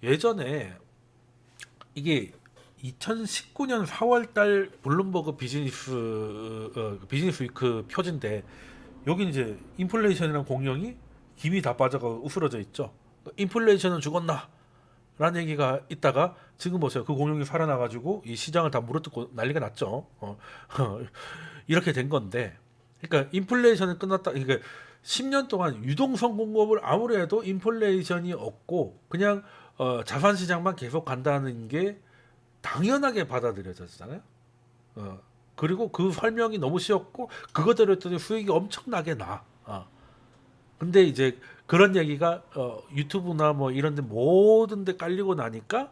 예전에 이게 2019년 4월 달 블룸버그 비즈니스 위크 표지인데 여기 이제 인플레이션이랑 공룡이 김이 다 빠져가 으스러져 있죠. 인플레이션은 죽었나? 라는 얘기가 있다가 지금 보세요. 그 공룡이 살아나가지고 이 시장을 다 물어뜯고 난리가 났죠. 이렇게 된 건데, 그러니까 인플레이션은 끝났다. 그러니까 10년 동안 유동성 공급을 아무리 해도 인플레이션이 없고 그냥 자산 시장만 계속 간다는 게 당연하게 받아들여졌잖아요. 어, 그리고 그 설명이 너무 쉬웠고 그거대로 했더니 수익이 엄청나게 나. 근데 이제 그런 얘기가 유튜브나 뭐 이런 데 모든 데 깔리고 나니까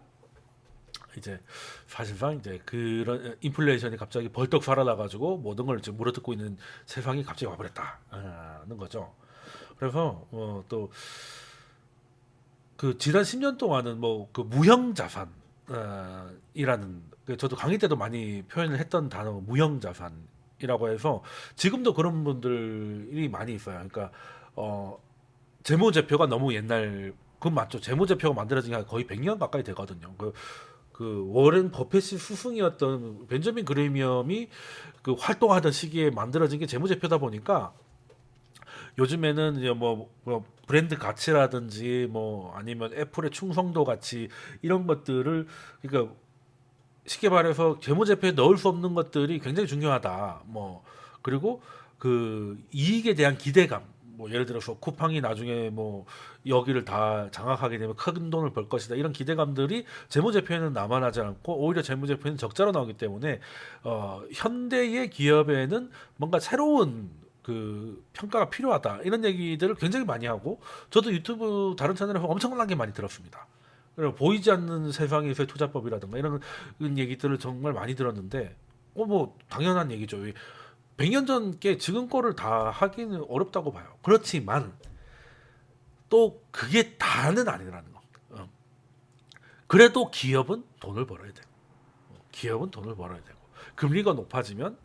이제 사실상 이제 그런 인플레이션이 갑자기 벌떡 살아나 가지고 모든 걸 이제 물어뜯고 있는 세상이 갑자기 와버렸다는 거죠. 그래서 또 그 지난 10년 동안은 뭐 그 무형 자산 이라는 저도 강의 때도 많이 표현을 했던 단어 무형 자산이라고 해서 지금도 그런 분들이 많이 있어요. 그러니까 재무제표가 너무 옛날 그건 맞죠. 재무제표가 만들어진 게 거의 100년 가까이 되거든요. 그 워렌 버핏이 스승이었던 벤저민 그레이엄이 그 활동하던 시기에 만들어진 게 재무제표다 보니까 요즘에는 이제 뭐 브랜드 가치라든지 뭐 아니면 애플의 충성도 가치 이런 것들을 그러니까 쉽게 말해서 재무제표에 넣을 수 없는 것들이 굉장히 중요하다. 뭐 그리고 그 이익에 대한 기대감. 뭐 예를 들어서 쿠팡이 나중에 뭐 여기를 다 장악하게 되면 큰 돈을 벌 것이다. 이런 기대감들이 재무제표에는 남아나지 않고 오히려 재무제표에는 적자로 나오기 때문에 현대의 기업에는 뭔가 새로운 그 평가가 필요하다. 이런 얘기들을 굉장히 많이 하고 저도 유튜브 다른 채널에서 엄청나게 많이 들었습니다. 그리고 보이지 않는 세상에서의 투자법이라든가 이런 얘기들을 정말 많이 들었는데 뭐 당연한 얘기죠. 100년 전 게 지금 거를 다 하기는 어렵다고 봐요. 그렇지만 또 그게 다는 아니라는 거. 그래도 기업은 돈을 벌어야 돼요. 기업은 돈을 벌어야 되고 금리가 높아지면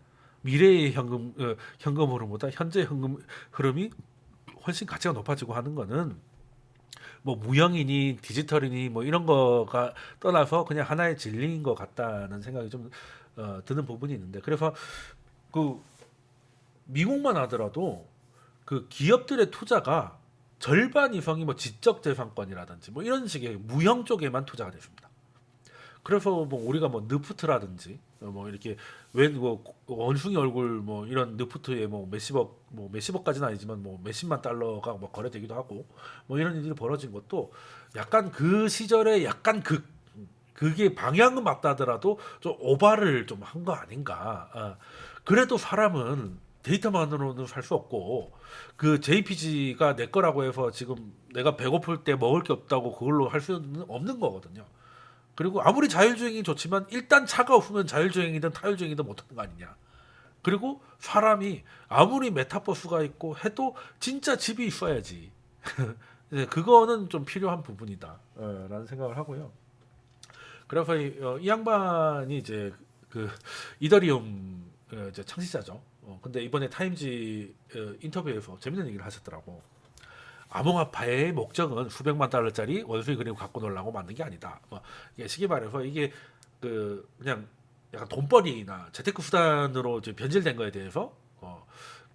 미래의 현금 흐름보다 현재 현금 흐름이 훨씬 가치가 높아지고 하는 거는 뭐 무형이니 디지털이니 뭐 이런 거가 떠나서 그냥 하나의 진리인 것 같다는 생각이 좀 드는 부분이 있는데 그래서 그 미국만 하더라도 그 기업들의 투자가 절반 이상이 뭐 지적재산권이라든지 뭐 이런 식의 무형 쪽에만 투자가 됐습니다. 그래서 뭐 우리가 뭐 느프트라든지 뭐 이렇게 웬뭐 원숭이 얼굴 뭐 이런 느프트에 뭐 몇십억까지는 아니지만 뭐 몇십만 달러가 뭐 거래되기도 하고 뭐 이런 일이 벌어진 것도 약간 그 시절에 약간 그게 방향은 맞다더라도 좀 오바를 좀 한 거 아닌가. 그래도 사람은 데이터만으로는 살 수 없고 그 JPG가 내 거라고 해서 지금 내가 배고플 때 먹을 게 없다고 그걸로 할 수는 없는 거거든요. 그리고 아무리 자율주행이 좋지만 일단 차가 없으면 자율주행이든 타율주행이든 못하는 거 아니냐. 그리고 사람이 아무리 메타버스가 있고 해도 진짜 집이 있어야지. 네, 그거는 좀 필요한 부분이다. 라는 생각을 하고요. 그래서 이 양반이 이제 그 이더리움 이제 창시자죠. 근데 이번에 타임지 인터뷰에서 재밌는 얘기를 하셨더라고. 암호화폐의 목적은 수백만 달러짜리 원숭이 그림 갖고 놀라고 만든 게 아니다. 이게 쉽게 말해서 이게 그 그냥 약간 돈벌이나 재테크 수단으로 이제 변질된 거에 대해서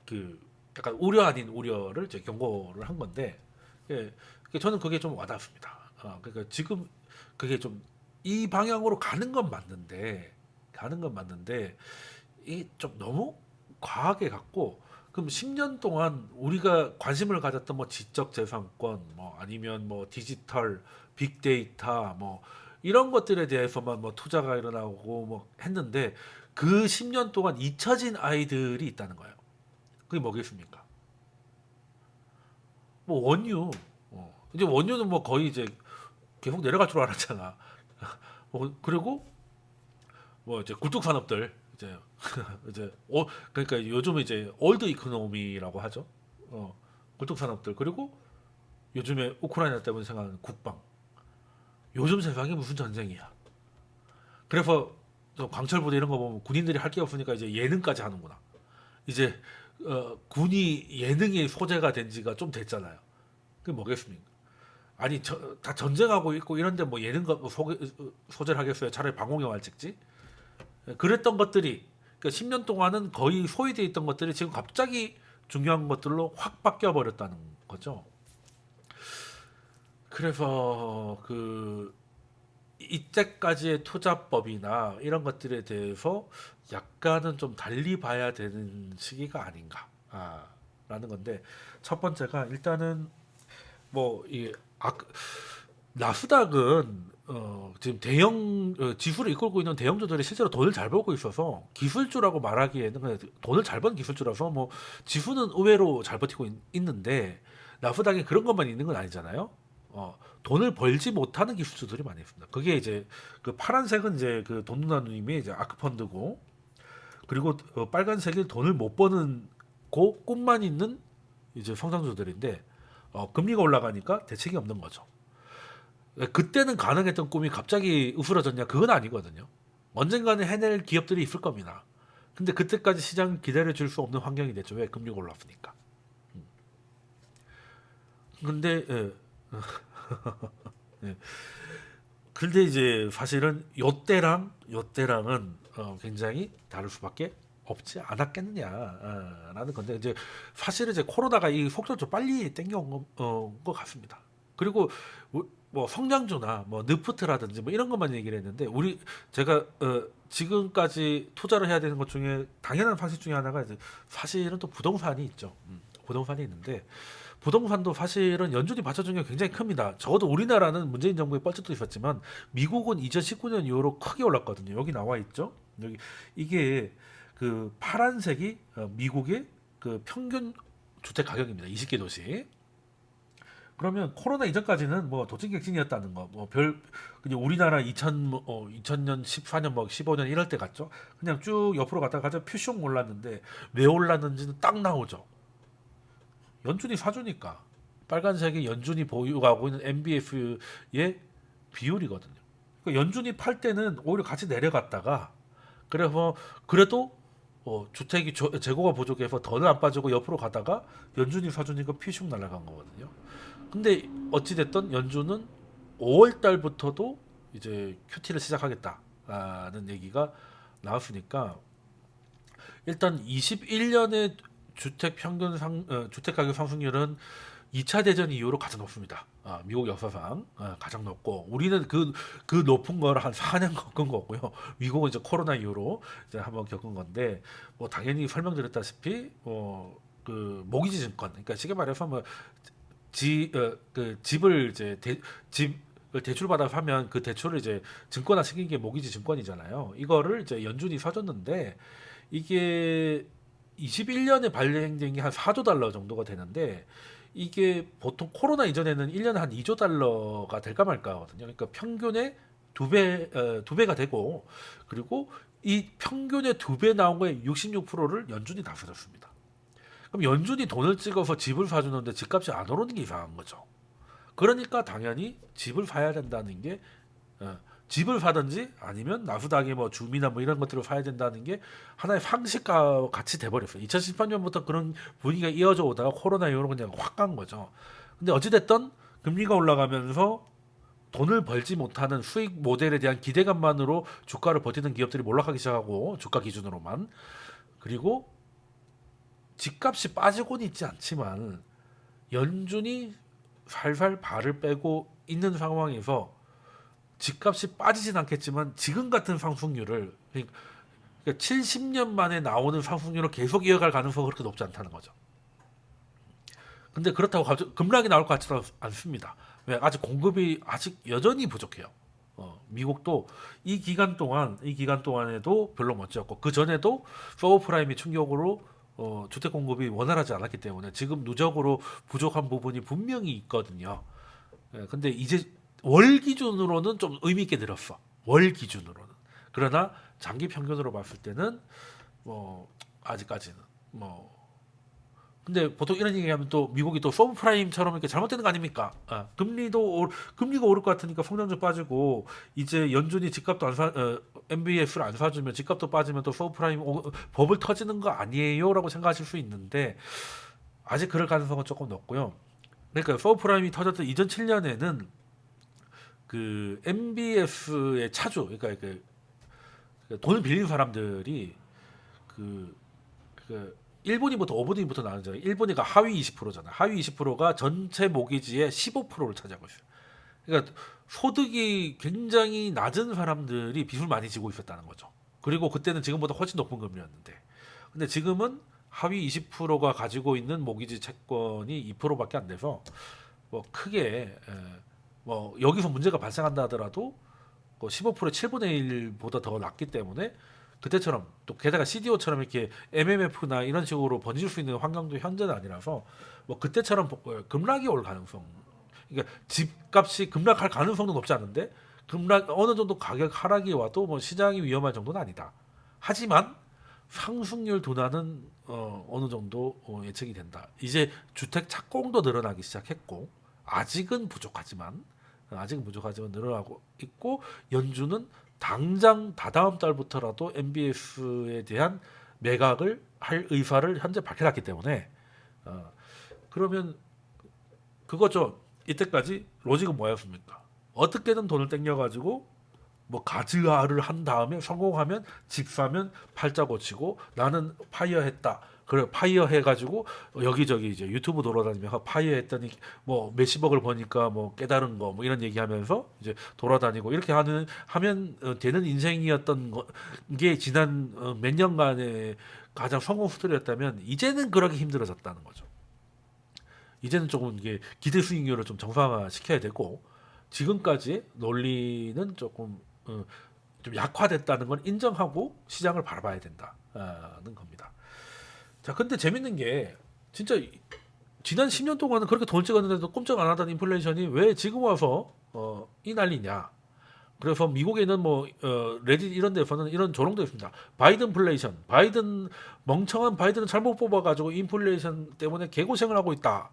그 약간 우려 아닌 우려를 이제 경고를 한 건데 예, 저는 그게 좀 와닿습니다. 그러니까 지금 그게 좀 이 방향으로 가는 건 맞는데 이 좀 너무 과하게 갔고 그럼 10년 동안 우리가 관심을 가졌던 뭐 지적 재산권 뭐 아니면 뭐 디지털 빅데이터 뭐 이런 것들에 대해서만 뭐 투자가 일어나고 뭐 했는데 그 10년 동안 잊혀진 아이들이 있다는 거예요. 그게 뭐겠습니까? 뭐 원유. 이제 원유는 뭐 거의 이제 계속 내려갈 줄 알았잖아. 그리고 뭐 이제 굴뚝 산업들 이제 이제 그러니까 요즘 이제 올드 이코노미라고 하죠. 굴뚝 산업들 그리고 요즘에 우크라이나 때문에 생각하는 국방. 요즘 세상이 무슨 전쟁이야. 그래서 또 광철부대 이런 거 보면 군인들이 할 게 없으니까 이제 예능까지 하는구나. 이제 군이 예능의 소재가 된 지가 좀 됐잖아요. 그게 뭐겠습니까? 아니 다 전쟁하고 있고 이런데 뭐 예능 소재를 하겠어요. 차라리 방공영화를 찍지. 그랬던 것들이 그러니까 10년 동안은 거의 소외돼 있던 것들이 지금 갑자기 중요한 것들로 확 바뀌어 버렸다는 거죠. 그래서 그 이때까지의 투자법이나 이런 것들에 대해서 약간은 좀 달리 봐야 되는 시기가 아닌가 라는 건데 첫 번째가 일단은 뭐이 나스닥은 지금 대형 지수를 이끌고 있는 대형주들이 실제로 돈을 잘 벌고 있어서 기술주라고 말하기에는 그냥 돈을 잘 버는 기술주라서 뭐 지수는 의외로 잘 버티고 있는데 나스닥에 그런 것만 있는 건 아니잖아요. 돈을 벌지 못하는 기술주들이 많이 있습니다. 그게 이제 그 파란색은 이제 그 돈누나님의 이제 아크펀드고 그리고 빨간색이 돈을 못 버는 고 꿈만 있는 이제 성장주들인데 금리가 올라가니까 대책이 없는 거죠. 그때는 가능했던 꿈이 갑자기 으스러졌냐? 그건 아니거든요. 언젠가는 해낼 기업들이 있을 겁니다. 근데 그때까지 시장 기다려줄 수 없는 환경이 됐죠. 왜? 금리가 올랐으니까. 근데 예. 근데 이제 사실은 요때랑은 굉장히 다를 수밖에 없지 않았겠느냐라는 건데 이제 사실은 이제 코로나가 이 속도를 좀 빨리 땡겨온 것 같습니다. 그리고 뭐 성장주나 뭐 느프트라든지 뭐 이런 것만 얘기를 했는데 제가 지금까지 투자를 해야 되는 것 중에 당연한 방식 중에 하나가 이제 사실은 또 부동산이 있죠. 부동산이 있는데 부동산도 사실은 연준이 받쳐준 게 굉장히 큽니다. 적어도 우리나라는 문재인 정부의 뻘짓도 있었지만 미국은 2019년 이후로 크게 올랐거든요. 여기 나와 있죠. 여기 이게 그 파란색이 미국의 그 평균 주택 가격입니다. 20개 도시. 그러면 코로나 이전까지는 뭐 도찐객진이었다는 거, 그냥 우리나라 2000년, 14년, 뭐 15년 이럴 때 갔죠. 그냥 쭉 옆으로 갔다가 퓨숑 올랐는데 왜 올랐는지는 딱 나오죠. 연준이 사주니까 빨간색이 연준이 보유하고 있는 MBF의 비율이거든요. 그러니까 연준이 팔 때는 오히려 같이 내려갔다가 그래서 그래도 주택이 재고가 부족해서 더는 안 빠지고 옆으로 가다가 연준이 사주니까 피슉 날아간 거거든요. 근데 어찌됐든 연준은 5월 달부터도 이제 QT를 시작하겠다라는 얘기가 나왔으니까 일단 21년에 주택 가격 상승률은 2차 대전 이후로 가장 높습니다. 미국 역사상 가장 높고 우리는 그 높은 걸 한 4년 겪은 거고요. 미국은 이제 코로나 이후로 이제 한번 겪은 건데 뭐 당연히 설명드렸다시피 그 모기지 증권 그러니까 쉽게 말해서 그 집을 이제 집을 대출받아서 하면 그 대출을 이제 증권화 시킨 게 모기지 증권이잖아요. 이거를 이제 연준이 사줬는데 이게 21년에 발행된 게 한 4조 달러 정도가 되는데 이게 보통 코로나 이전에는 1년에 한 2조 달러가 될까 말까 하거든요. 그러니까 평균의 두 배가 되고 그리고 이 평균의 2배 나온 거에 66%를 연준이 다 사줬습니다. 그럼 연준이 돈을 찍어서 집을 사주는데 집값이 안 오르는 게 이상한 거죠. 그러니까 당연히 집을 사야 된다는 게 집을 사든지 아니면 나스닥에 뭐 주미나 뭐 이런 것들을 사야 된다는 게 하나의 상식과 같이 돼버렸어요. 2018년부터 그런 분위기가 이어져 오다가 코로나 이후로 그냥 확 간 거죠. 근데 어찌됐든 금리가 올라가면서 돈을 벌지 못하는 수익 모델에 대한 기대감만으로 주가를 버티는 기업들이 몰락하기 시작하고 주가 기준으로만 그리고 집값이 빠지고는 있지 않지만 연준이 살살 발을 빼고 있는 상황에서 집값이 빠지진 않겠지만 지금 같은 상승률을 그러니까 70년 만에 나오는 상승률을 계속 이어갈 가능성은 그렇게 높지 않다는 거죠. 근데 그렇다고 급락이 나올 것 같지는 않습니다. 왜? 아직 공급이 아직 여전히 부족해요. 미국도 이 기간 동안에도 별로 멋졌고 그 전에도 서브프라임이 충격으로 주택 공급이 원활하지 않았기 때문에 지금 누적으로 부족한 부분이 분명히 있거든요. 근데 이제 월 기준으로는 좀 의미 있게 늘었어. 월 기준으로는. 그러나 장기 평균으로 봤을 때는 뭐 아직까지는 뭐 근데 보통 이런 얘기하면 또 미국이 또 서브프라임처럼 이렇게 잘못되는 거 아닙니까? 금리가 오를 것 같으니까 성장률 빠지고 이제 연준이 집값도 MBS를 안 사주면 집값도 빠지면 또 서브프라임 버블 터지는 거 아니에요라고 생각하실 수 있는데 아직 그럴 가능성은 조금 높고요. 그러니까 서브프라임이 터졌던 2007년에는 그 MBS의 차주, 그러니까 그 돈을 빌린 사람들이 그, 그 1분위부터 5분위부터 나누잖아요. 1분위가 하위 20%잖아. 하위 20%가 전체 모기지의 15%를 차지하고 있어요. 그러니까 소득이 굉장히 낮은 사람들이 빚을 많이 지고 있었다는 거죠. 그리고 그때는 지금보다 훨씬 높은 금리였는데, 근데 지금은 하위 20%가 가지고 있는 모기지 채권이 2%밖에 안 돼서 뭐 크게 뭐 여기서 문제가 발생한다 하더라도 15%의 7분의 1보다 더 낮기 때문에 그때처럼 또 게다가 CDO처럼 이렇게 MMF나 이런 식으로 번질 수 있는 환경도 현재는 아니라서 뭐 그때처럼 급락이 올 가능성, 그러니까 집값이 급락할 가능성도 높지 않은데 급락 어느 정도 가격 하락이 와도 뭐 시장이 위험할 정도는 아니다. 하지만 상승률 둔화는 어느 정도 예측이 된다. 이제 주택 착공도 늘어나기 시작했고 아직은 부족하지만 늘어나고 있고, 연준은 당장 다다음 달부터라도 MBS에 대한 매각을 할 의사를 현재 밝혀놨기 때문에 그러면 그거죠. 이때까지 로직은 뭐였습니까? 어떻게든 돈을 땡겨가지고 뭐 가즈아를 한 다음에 성공하면 집 사면 팔자 고치고 나는 파이어했다. 그래 파이어 해가지고 여기저기 이제 유튜브 돌아다니면서 파이어 했더니 뭐 몇십억을 버니까 뭐 깨달은 거 뭐 이런 얘기하면서 이제 돌아다니고 이렇게 하면 되는 인생이었던 게 지난 몇 년간의 가장 성공 스토리였다면 이제는 그러기 힘들어졌다는 거죠. 이제는 조금 이게 기대 수익률을 좀 정상화 시켜야 되고, 지금까지 논리는 조금 좀 약화됐다는 걸 인정하고 시장을 바라봐야 된다는 겁니다. 자, 근데 재밌는 게 진짜 지난 10년 동안은 그렇게 돈 찍었는데도 꼼짝 안 하던 인플레이션이 왜 지금 와서 이 난리냐? 그래서 미국에는 뭐 레딧 이런 데서는 이런 조롱도 있습니다. 바이든 플레이션, 멍청한 바이든은 잘못 뽑아가지고 인플레이션 때문에 개고생을 하고 있다.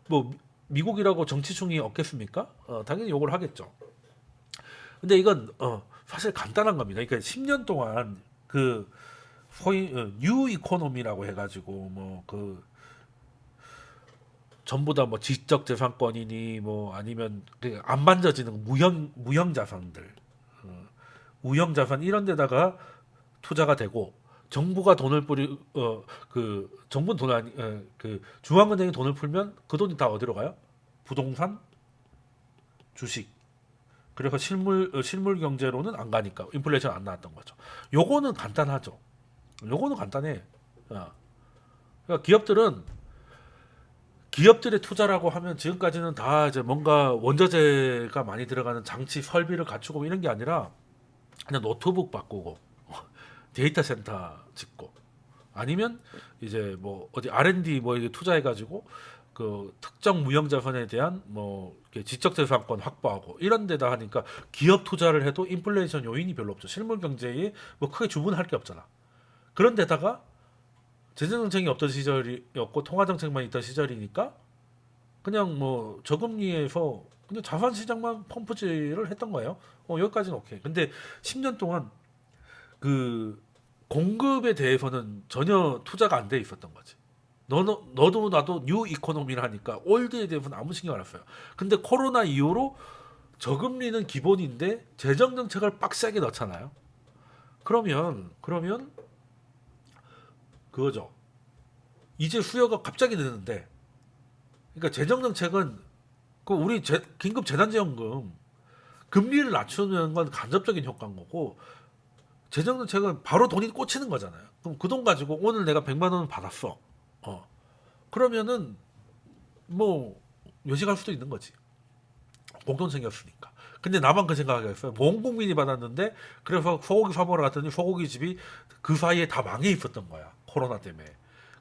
뭐 미국이라고 정치충이 없겠습니까? 당연히 욕을 하겠죠. 근데 이건 사실 간단한 겁니다. 그러니까 10년 동안 그 소위 뉴 이코노미라고 해가지고 뭐 그 전부 다 뭐 지적 재산권이니 뭐 아니면 안 만져지는 무형 자산들, 무형 자산 이런 데다가 투자가 되고, 정부가 돈을 뿌리 그 정부 돈 아니 그 중앙은행이 돈을 풀면 그 돈이 다 어디로 가요? 부동산, 주식. 그래서 실물 경제로는 안 가니까 인플레이션 안 나왔던 거죠. 요거는 간단하죠. 요거는 간단해. 그러니까 기업들의 투자라고 하면 지금까지는 다 이제 뭔가 원자재가 많이 들어가는 장치 설비를 갖추고 이런 게 아니라 그냥 노트북 바꾸고 데이터 센터 짓고 아니면 이제 뭐 어디 R&D 뭐 이게 투자해 가지고 그 특정 무형 자산에 대한 뭐 지적 재산권 확보하고 이런 데다 하니까 기업 투자를 해도 인플레이션 요인이 별로 없죠. 실물 경제에 뭐 크게 주문할 게 없잖아. 그런 데다가 재정 정책이 없던 시절이었고 통화 정책만 있던 시절이니까 그냥 뭐 저금리에서 그냥 자산 시장만 펌프질을 했던 거예요. 여기까지는 오케이. 근데 10년 동안 그 공급에 대해서는 전혀 투자가 안 돼 있었던 거지. 너도 나도 뉴 이코노미를 하니까 올드에 대해서는 아무 신경 안 썼어요. 근데 코로나 이후로 저금리는 기본인데 재정 정책을 빡세게 넣잖아요. 그러면 그거죠. 이제 수요가 갑자기 느는데, 그러니까 재정 정책은 그 우리 긴급 재난지원금 금리를 낮추는 건 간접적인 효과인 거고, 재정 정책은 바로 돈이 꽂히는 거잖아요. 그럼 그 돈 가지고 오늘 내가 100만 원 받았어. 그러면은 뭐 요식할 수도 있는 거지. 공돈 생겼으니까. 근데 나만 그 생각하겠어요. 온 국민이 받았는데 그래서 소고기 사 먹으러 갔더니 소고기 집이 그 사이에 다 망해 있었던 거야. 코로나 때문에.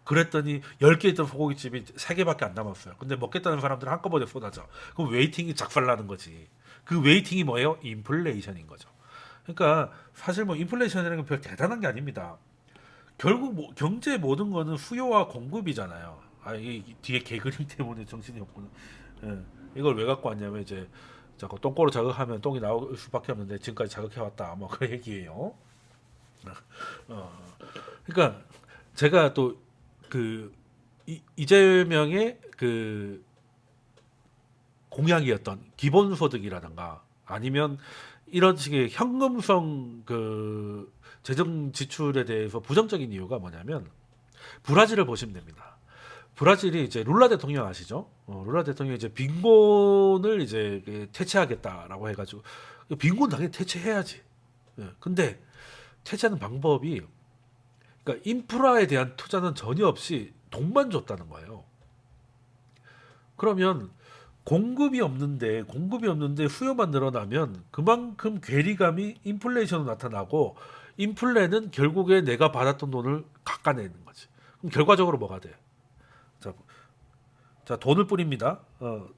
그랬더니 10개 있던 소고기집이 3개밖에 안 남았어요. 근데 먹겠다는 사람들은 한꺼번에 쏟아져. 그럼 웨이팅이 작살나는 거지. 그 웨이팅이 뭐예요? 인플레이션인 거죠. 그러니까 사실 뭐 인플레이션이라는 건 별 대단한 게 아닙니다. 결국 뭐 경제 모든 거는 수요와 공급이잖아요. 이 뒤에 개그림 때문에 정신이 없구나. 예. 이걸 왜 갖고 왔냐면 이제 자꾸 똥꼬로 자극하면 똥이 나올 수밖에 없는데 지금까지 자극해왔다. 뭐 그 얘기예요. 어. 그러니까 제가 또 그 이재명의 그 공약이었던 기본소득이라든가 아니면 이런 식의 현금성 그 재정 지출에 대해서 부정적인 이유가 뭐냐면 브라질을 보시면 됩니다. 브라질이 이제 룰라 대통령 아시죠? 룰라 대통령이 이제 빈곤을 이제 퇴치하겠다라고 해가지고 빈곤 당연히 퇴치해야지. 예, 근데 퇴치하는 방법이 그러니까 인프라에 대한 투자는 전혀 없이 돈만 줬다는 거예요. 그러면 공급이 없는데 수요만 늘어나면 그만큼 괴리감이 인플레이션으로 나타나고 인플레는 결국에 내가 받았던 돈을 깎아내는 거지. 그럼 결과적으로 뭐가 돼? 자, 자 돈을 뿌립니다.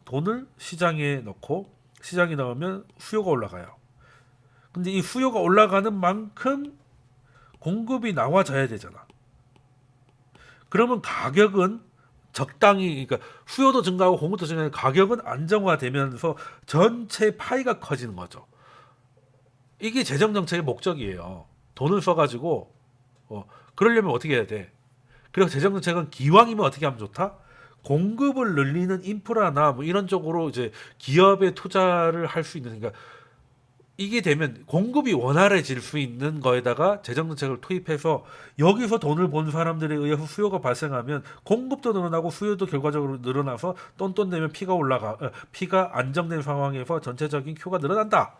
돈을 시장에 넣고 시장에 넣으면 수요가 올라가요. 근데 이 수요가 올라가는 만큼 공급이 나와줘야 되잖아. 그러면 가격은 적당히 그러니까 수요도 증가하고 공급도 증가하면 가격은 안정화되면서 전체 파이가 커지는 거죠. 이게 재정 정책의 목적이에요. 돈을 써가지고 그러려면 어떻게 해야 돼? 그리고 재정 정책은 기왕이면 어떻게 하면 좋다? 공급을 늘리는 인프라나 뭐 이런 쪽으로 이제 기업에 투자를 할 수 있는 그러니까 이게 되면 공급이 원활해질 수 있는 거에다가 재정 정책을 투입해서 여기서 돈을 번 사람들에 의해서 수요가 발생하면 공급도 늘어나고 수요도 결과적으로 늘어나서 똔똔되면 피가 안정된 상황에서 전체적인 큐가 늘어난다.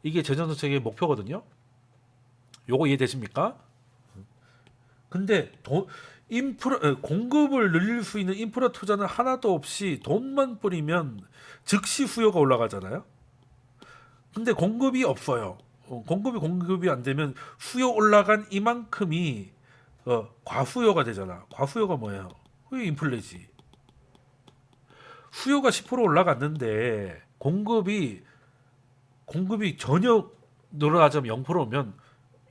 이게 재정 정책의 목표거든요. 요거 이해되십니까? 근데 공급을 늘릴 수 있는 인프라 투자는 하나도 없이 돈만 뿌리면 즉시 수요가 올라가잖아요. 근데 공급이 없어요. 공급이 안 되면 수요 올라간 이만큼이 과수요가 되잖아. 과수요가 뭐예요? 그게 인플레지. 수요가 10% 올라갔는데 공급이 전혀 늘어나자면 0%면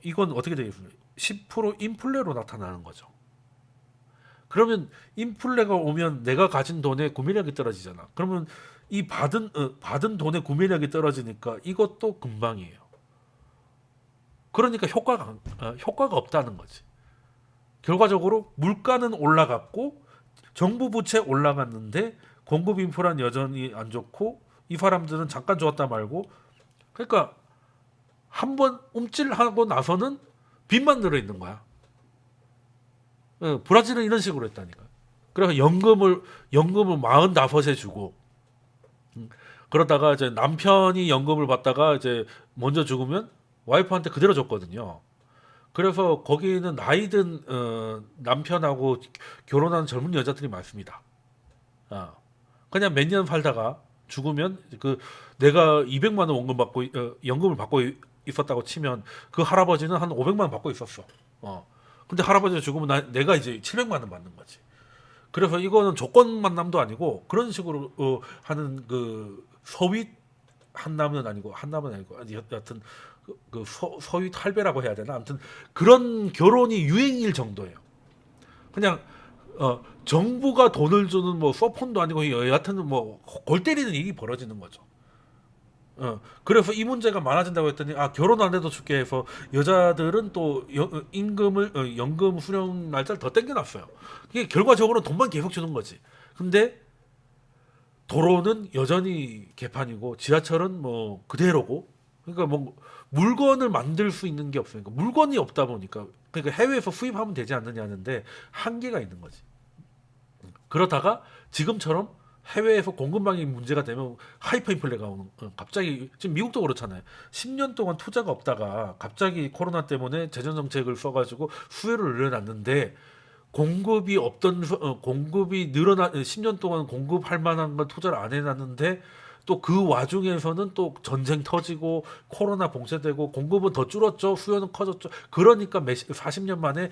이건 어떻게 되겠습니까? 10% 인플레로 나타나는 거죠. 그러면 인플레가 오면 내가 가진 돈의 구매력이 떨어지잖아. 그러면 이 받은 돈의 구매력이 떨어지니까 이것도 금방이에요. 그러니까 효과가 없다는 거지. 결과적으로 물가는 올라갔고 정부 부채 올라갔는데 공급 인프라는 여전히 안 좋고 이 사람들은 잠깐 좋았다 말고 그러니까 한번 움찔하고 나서는 빚만 들어 있는 거야. 브라질은 이런 식으로 했다니까. 그래서 연금을 45에 주고 그러다가 이제 남편이 연금을 받다가 이제 먼저 죽으면 와이프한테 그대로 줬거든요. 그래서 거기는 나이든 남편하고 결혼한 젊은 여자들이 많습니다. 그냥 몇 년 살다가 죽으면 그 내가 200만 원 연금을 받고 있었다고 치면 그 할아버지는 한 500만 원 받고 있었어. 근데 할아버지가 죽으면 내가 이제 700만 원 받는 거지. 그래서 이거는 조건 만남도 아니고 그런 식으로 하는 그 서윗 한남은 아니고 여하튼 서윗 할배라고 해야 되나 아무튼 그런 결혼이 유행일 정도예요. 그냥 정부가 돈을 주는 뭐 서폰도 아니고 여하튼 뭐 골 때리는 일이 벌어지는 거죠. 그래서 이 문제가 많아진다고 했더니 결혼 안 해도 줄게 해서 여자들은 또 연금 수령 날짜를 더 땡겨놨어요. 이게 결과적으로 돈만 계속 주는 거지. 근데 도로는 여전히 개판이고 지하철은 뭐 그대로고 그러니까 뭐 물건을 만들 수 있는 게 없으니까 물건이 없다 보니까 그러니까 해외에서 수입하면 되지 않느냐는데 한계가 있는 거지. 그러다가 지금처럼 해외에서 공급망이 문제가 되면 하이퍼 인플레가 오는 갑자기 지금 미국도 그렇잖아요. 10년 동안 투자가 없다가 갑자기 코로나 때문에 재정 정책을 써가지고 수요를 늘려놨는데 공급이 늘어나 10년 동안 공급할 만한 걸 투자를 안 해놨는데 또 그 와중에서는 또 전쟁 터지고 코로나 봉쇄되고 공급은 더 줄었죠. 수요는 커졌죠. 그러니까 40년 만에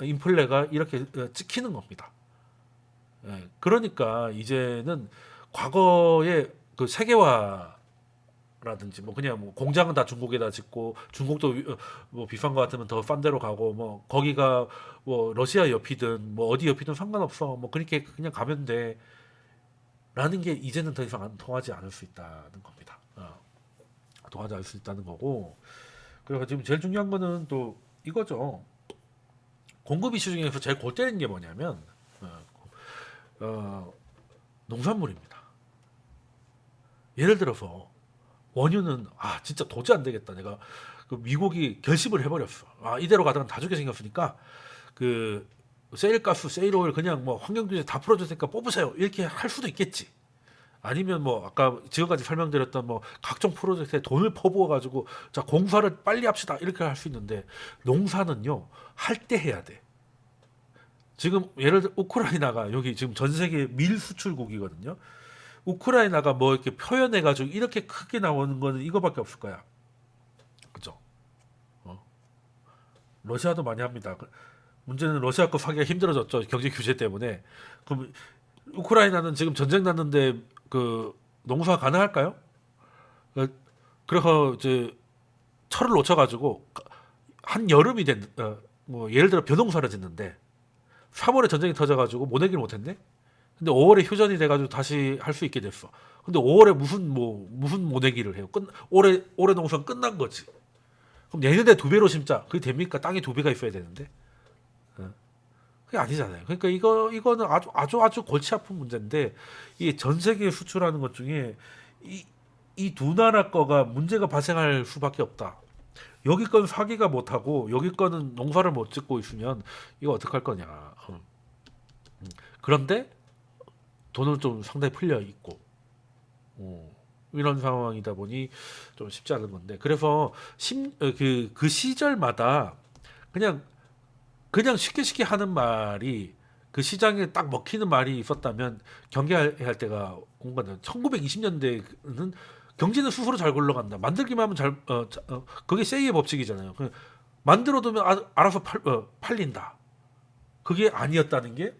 인플레가 이렇게 찍히는 겁니다. 그러니까 이제는 과거의 그 세계화라든지 뭐 그냥 뭐 공장은 다 중국에다 짓고 중국도 뭐 비싼 거 같으면 더 싼 데로 가고 뭐 거기가 뭐 러시아 옆이든 뭐 어디 옆이든 상관없어 뭐 그렇게 그냥 가면 돼라는 게 이제는 더 이상 통하지 않을 수 있다는 겁니다. 통하지 않을 수 있다는 거고 그래서 지금 제일 중요한 거는 또 이거죠. 공급 이슈 중에서 제일 골 때리는 게 뭐냐면 농산물입니다. 예를 들어서 원유는 진짜 도저히 안 되겠다. 내가 그 미국이 결심을 해버렸어. 이대로 가다가 다 죽게 생겼으니까 그 세일가스, 세일오일 그냥 뭐 환경규제 다 풀어줬으니까 뽑으세요. 이렇게 할 수도 있겠지. 아니면 뭐 아까 지금까지 설명드렸던 뭐 각종 프로젝트에 돈을 퍼부어 가지고 자 공사를 빨리 합시다 이렇게 할 수 있는데 농사는요 할 때 해야 돼. 지금 예를 들어 우크라이나가 여기 지금 전 세계 밀 수출국이거든요. 우크라이나가 뭐 이렇게 표현해 가지고 이렇게 크게 나오는 거는 이거밖에 없을 거야. 그죠? 어. 러시아도 많이 합니다. 문제는 러시아 거 사기가 힘들어졌죠. 경제 규제 때문에. 그럼 우크라이나는 지금 전쟁 났는데 그 농사 가능할까요? 어, 그래서 이제 철을 놓쳐가지고 한 여름이 뭐 예를 들어 벼농사를 짓는데 3월에 전쟁이 터져가지고 모내기를 못했네. 근데 5월에 휴전이 돼가지고 다시 할 수 있게 됐어. 근데 5월에 무슨 모내기를 해요? 올해 농사는 끝난 거지. 그럼 내년에 두 배로 심자. 그게 됩니까? 땅에 두 배가 있어야 되는데. 어. 그게 아니잖아요. 그러니까 이거는 아주 골치 아픈 문제인데 이 전 세계 수출하는 것 중에 이 두 나라 거가 문제가 발생할 수밖에 없다. 여기 건 사기가 못하고 여기 거는 농사를 못 짓고 있으면 이거 어떡할 거냐. 그런데 돈은 좀 상당히 풀려 있고 이런 상황이다 보니 좀 쉽지 않은 건데 그래서 그 시절마다 그냥 쉽게 하는 말이 그 시장에 딱 먹히는 말이 있었다면 경계할 때가 온 거는 1920년대는 경제는 스스로 잘 굴러간다. 만들기만 하면 그게 세이의 법칙이잖아요. 만들어두면 알아서 팔린다. 그게 아니었다는 게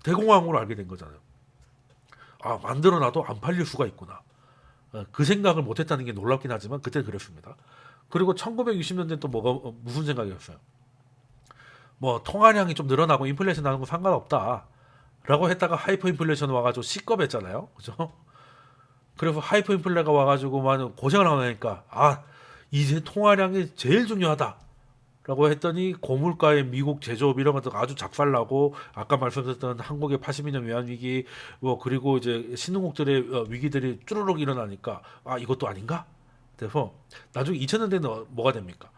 대공황으로 알게 된 거잖아요. 만들어놔도 안 팔릴 수가 있구나. 그 생각을 못했다는 게 놀랍긴 하지만 그때 그랬습니다. 그리고 1960년대 또 무슨 생각이었어요? 뭐 통화량이 좀 늘어나고 인플레이션 나는 거 상관없다. 라고 했다가 하이퍼 인플레이션 와가지고 시겁했잖아요. 그죠? 그래서 하이퍼 인플레가 와가지고 많은 고생을 하니까 이제 통화량이 제일 중요하다. 라고 했더니 고물가의 미국 제조업 이런 것도 아주 작살나고 아까 말씀드렸던 한국의 82년 외환위기 뭐 그리고 이제 신흥국들의 위기들이 쭈루룩 일어나니까 이것도 아닌가? 그래서 나중에 2000년대는 뭐가 됩니까?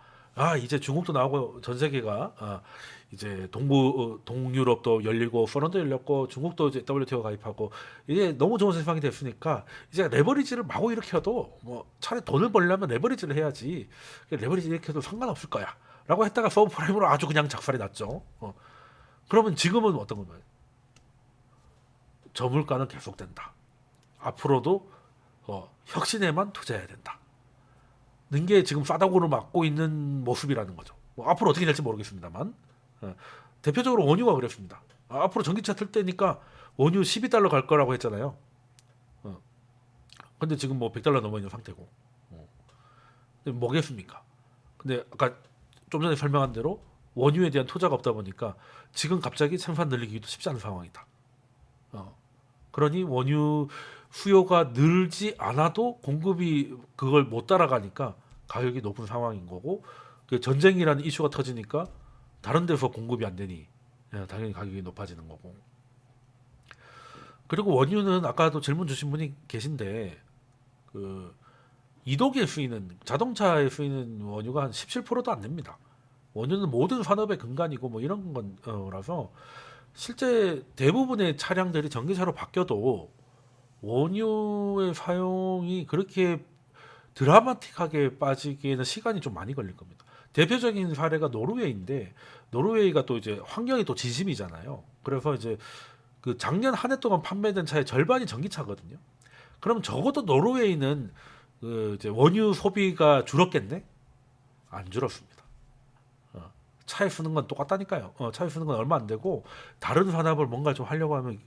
이제 중국도 나오고 전 세계가 이제 동유럽도 열리고 포런도 열렸고 중국도 이제 WTO 가입하고 이제 너무 좋은 세상이 됐으니까 이제 레버리지를 마구 일으켜도 뭐 차라리 돈을 벌려면 레버리지를 해야지 레버리지 일으켜도 상관없을 거야. 라고 했다가 서브프라임으로 아주 그냥 작살이 났죠. 그러면 지금은 어떤 건가요? 저물가는 계속된다. 앞으로도 혁신에만 투자해야 된다. 는 게 지금 싸다구를 맞고 있는 모습이라는 거죠. 뭐 앞으로 어떻게 될지 모르겠습니다만 대표적으로 원유가 그랬습니다. 앞으로 전기차 틀 때니까 원유 12달러 갈 거라고 했잖아요. 근데 지금 뭐 100달러 넘어 있는 상태고. 근데 뭐겠습니까? 근데 아까 좀 전에 설명한 대로 원유에 대한 투자가 없다 보니까 지금 갑자기 생산 늘리기도 쉽지 않은 상황이다. 그러니 원유 수요가 늘지 않아도 공급이 그걸 못 따라가니까 가격이 높은 상황인 거고 그 전쟁이라는 이슈가 터지니까 다른 데서 공급이 안 되니 당연히 가격이 높아지는 거고. 그리고 원유는 아까도 질문 주신 분이 계신데 그 이동에 쓰이는 자동차에 쓰이는 원유가 한 17%도 안 됩니다. 원유는 모든 산업의 근간이고 뭐 이런 거라서 실제 대부분의 차량들이 전기차로 바뀌어도 원유의 사용이 그렇게 드라마틱하게 빠지기에는 시간이 좀 많이 걸릴 겁니다. 대표적인 사례가 노르웨이인데 노르웨이가 또 이제 환경이 또 진심이잖아요. 그래서 이제 그 작년 한 해 동안 판매된 차의 절반이 전기차거든요. 그럼 적어도 노르웨이는 그 이제 원유 소비가 줄었겠네? 안 줄었습니다. 차에 쓰는 건 똑같다니까요. 차에 쓰는 건 얼마 안 되고 다른 산업을 뭔가 좀 하려고 하면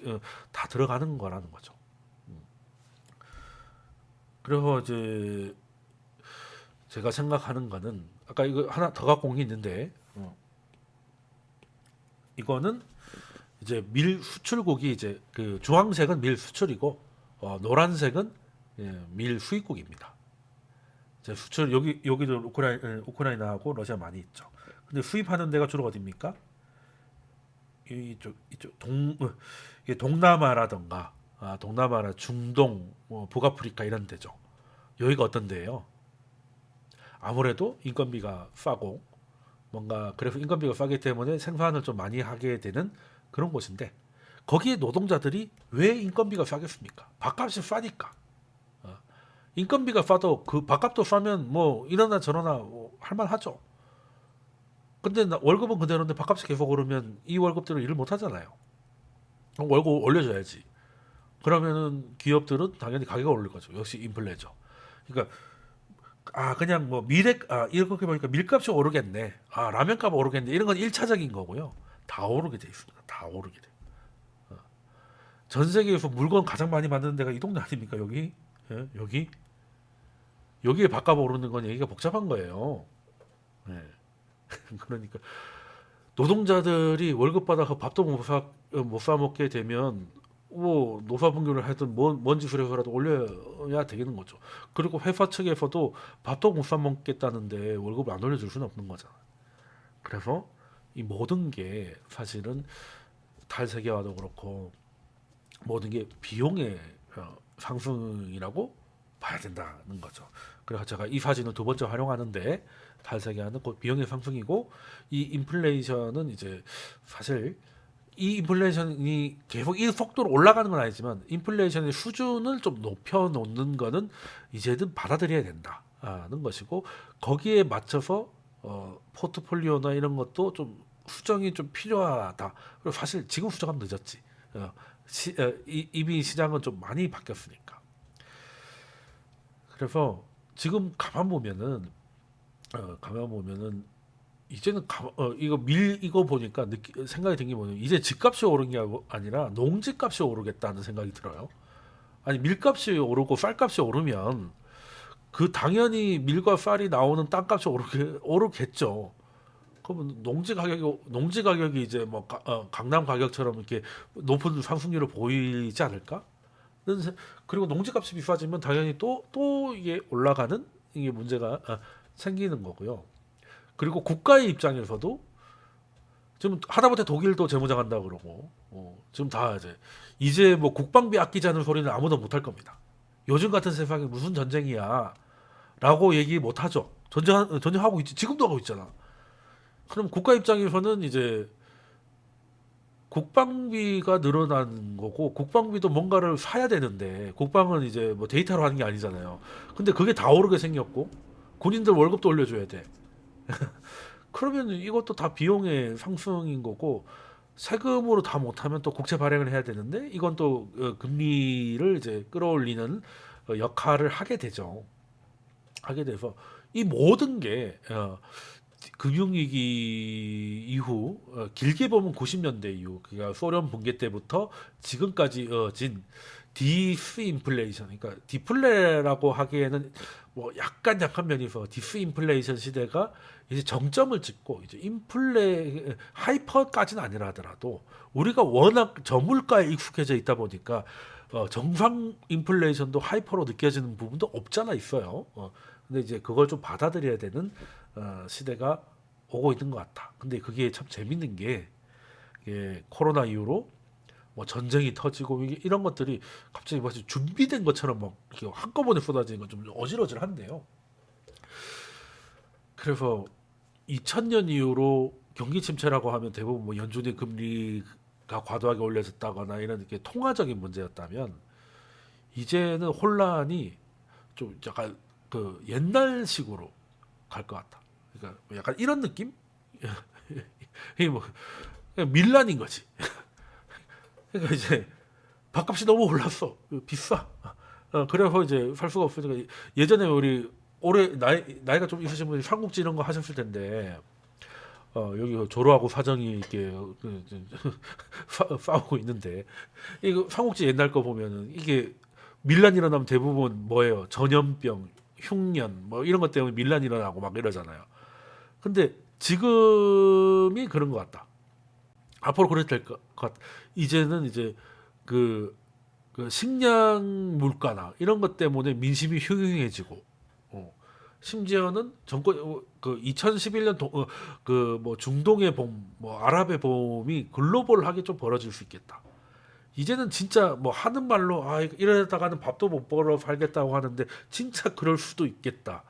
다 들어가는 거라는 거죠. 그래서 이제 제가 생각하는 거는 아까 이거 하나 더 갖고 온 게 있는데 이거는 이제 밀 수출국이 이제 그 주황색은 밀 수출이고 노란색은 밀 수입국입니다. 이제 수출 여기도 우크라이나하고 러시아 많이 있죠. 근데 수입하는 데가 주로 어디입니까? 이쪽 동남아라던가 동남아나 중동, 북아프리카 이런 데죠. 여기가 어떤 데예요? 아무래도 인건비가 싸고 뭔가 그래서 인건비가 싸기 때문에 생산을 좀 많이 하게 되는 그런 곳인데 거기에 노동자들이 왜 인건비가 싸겠습니까? 밥값이 싸니까. 어, 인건비가 싸도 그 밥값도 싸면 뭐 이러나 저러나 할만하죠. 근데 월급은 그대로인데 밥값이 계속 오르면 이 월급대로 일을 못 하잖아요. 그럼 월급 올려줘야지. 그러면은 기업들은 당연히 가격이 오를 거죠. 역시 인플레죠. 그러니까 그냥 뭐 미래 이렇게 보니까 밀값이 오르겠네. 라면값 오르겠네. 이런 건 1차적인 거고요. 다 오르게 돼 있습니다. 다 오르게 돼. 어. 전 세계에서 물건 가장 많이 만드는 데가 이 동네 아닙니까? 여기? 예? 여기에 밥값 오르는 건 얘기가 복잡한 거예요. 예. 그러니까 노동자들이 월급 받아서 밥도 못 사 먹게 되면 뭐 노사분규를 하든 뭔 짓을 해서라도 올려야 되는 거죠. 그리고 회사 측에서도 밥도 못 사 먹겠다는데 월급을 안 올려줄 수는 없는 거잖아. 그래서 이 모든 게 사실은 탈세계화도 그렇고 모든 게 비용의 상승이라고 봐야 된다는 거죠. 그래서 제가 이 사진을 두 번째 활용하는데 탈세계화는 곧 비용의 상승이고 이 인플레이션은 이제 사실 이 인플레이션이 계속 이 속도로 올라가는 건 아니지만 인플레이션의 수준을 좀 높여 놓는 거는 이제는 받아들여야 된다는 것이고 거기에 맞춰서 포트폴리오나 이런 것도 좀 수정이 좀 필요하다. 그리고 사실 지금 수정하면 늦었지. 이미 시장은 좀 많이 바뀌었으니까. 그래서 지금 가만 보면은 이제는 이거 보니까 생각이 든 게 뭐냐면 이제 집값이 오른 게 아니라 농지값이 오르겠다는 생각이 들어요. 아니 밀값이 오르고 쌀값이 오르면 그 당연히 밀과 쌀이 나오는 땅값이 오르겠죠. 그러면 농지 가격이 이제 뭐 강남 가격처럼 이렇게 높은 상승률을 보이지 않을까? 그리고 농지값이 비싸지면 당연히 또 이게 올라가는 이게 문제가 생기는 거고요. 그리고 국가의 입장에서도 지금 하다못해 독일도 재무장 한다 그러고 지금 다 이제 뭐 국방비 아끼자는 소리는 아무도 못 할 겁니다. 요즘 같은 세상에 무슨 전쟁이야라고 얘기 못 하죠. 전쟁하고 있지. 지금도 하고 있잖아. 그럼 국가 입장에서는 이제 국방비가 늘어난 거고 국방비도 뭔가를 사야 되는데 국방은 이제 뭐 데이터로 하는 게 아니잖아요. 근데 그게 다 오르게 생겼고 군인들 월급도 올려줘야 돼. 그러면 이것도 다 비용의 상승인 거고 세금으로 다 못하면 또 국채 발행을 해야 되는데 이건 또 금리를 이제 끌어올리는 역할을 하게 되죠. 하게 돼서 이 모든 게 금융위기 이후 길게 보면 90년대 이후 그러니까 소련 붕괴 때부터 지금까지 진 디스인플레이션 그러니까 디플레라고 하기에는 뭐 약간 면이 있어 디스인플레이션 시대가 이제 정점을 찍고 이제 인플레 하이퍼까지는 아니라 하더라도 우리가 워낙 저물가에 익숙해져 있다 보니까 정상 인플레이션도 하이퍼로 느껴지는 부분도 없잖아 있어요. 근데 이제 그걸 좀 받아들여야 되는 시대가 오고 있는 것 같다. 근데 그게 참 재밌는 게 코로나 이후로 뭐 전쟁이 터지고 이런 것들이 갑자기 마치 준비된 것처럼 막 이렇게 한꺼번에 쏟아지는 건 좀 어질어질한데요. 그래서 2000년 이후로 경기 침체라고 하면 대부분 뭐 연준의 금리가 과도하게 올려졌다거나 이런 이렇게 통화적인 문제였다면 이제는 혼란이 좀 약간 그 옛날식으로 갈 것 같다. 그러니까 뭐 약간 이런 느낌? 이게 뭐 그냥 밀란인 거지. 그러니까 이제 밥값이 너무 올랐어. 비싸. 그래서 이제 살 수가 없으니까 예전에 우리 올해 나이가 좀 있으신 분이 삼국지 이런 거 하셨을 텐데 여기 조로하고 사정이 이렇게 싸우고 있는데 이거 삼국지 옛날 거 보면은 이게 밀란 일어나면 대부분 뭐예요? 전염병, 흉년 뭐 이런 것 때문에 밀란 일어나고 막 이러잖아요. 근데 지금이 그런 것 같다. 앞으로 그래도 될 것 같. 이제는 이제 그, 그 식량 물가나 이런 것 때문에 민심이 흉흉해지고, 심지어는 정권 그 2011년 그 뭐 중동의 봄, 뭐 아랍의 봄이 글로벌하게 좀 벌어질 수 있겠다. 이제는 진짜 뭐 하는 말로 아 이러다가는 밥도 못 벌어 살겠다고 하는데 진짜 그럴 수도 있겠다.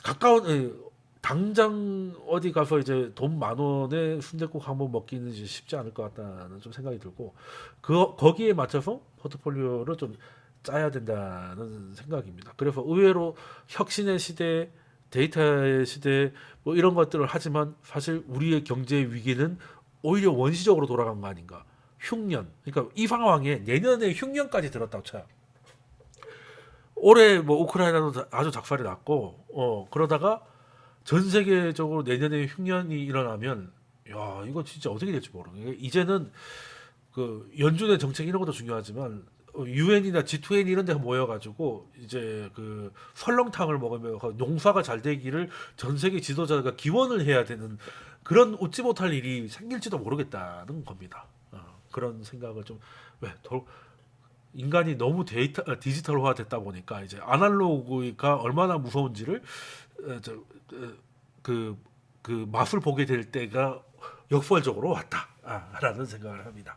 가까운 당장 어디 가서 이제 돈 만 원에 순댓국 한번 먹기는 이제 쉽지 않을 것 같다는 좀 생각이 들고 그 거기에 맞춰서 포트폴리오를 좀 짜야 된다는 생각입니다. 그래서 의외로 혁신의 시대, 데이터의 시대 뭐 이런 것들을 하지만 사실 우리의 경제 위기는 오히려 원시적으로 돌아간 거 아닌가? 흉년. 그러니까 이 상황에 내년에 흉년까지 들었다고 쳐요. 올해 뭐 우크라이나도 아주 작살이 났고 그러다가 전 세계적으로 내년에 흉년이 일어나면 야 이거 진짜 어떻게 될지 모르겠어요. 이제는 그 연준의 정책 이런 것도 중요하지만 유엔이나 G20 이런 데 모여가지고 이제 그 설렁탕을 먹으며 농사가 잘 되기를 전 세계 지도자가 기원을 해야 되는 그런 웃지 못할 일이 생길지도 모르겠다는 겁니다. 그런 생각을 좀 왜 인간이 너무 디지털화 됐다 보니까 이제 아날로그가 얼마나 무서운지를 그, 그 맛을 보게 될 때가 역설적으로 왔다라는 생각을 합니다.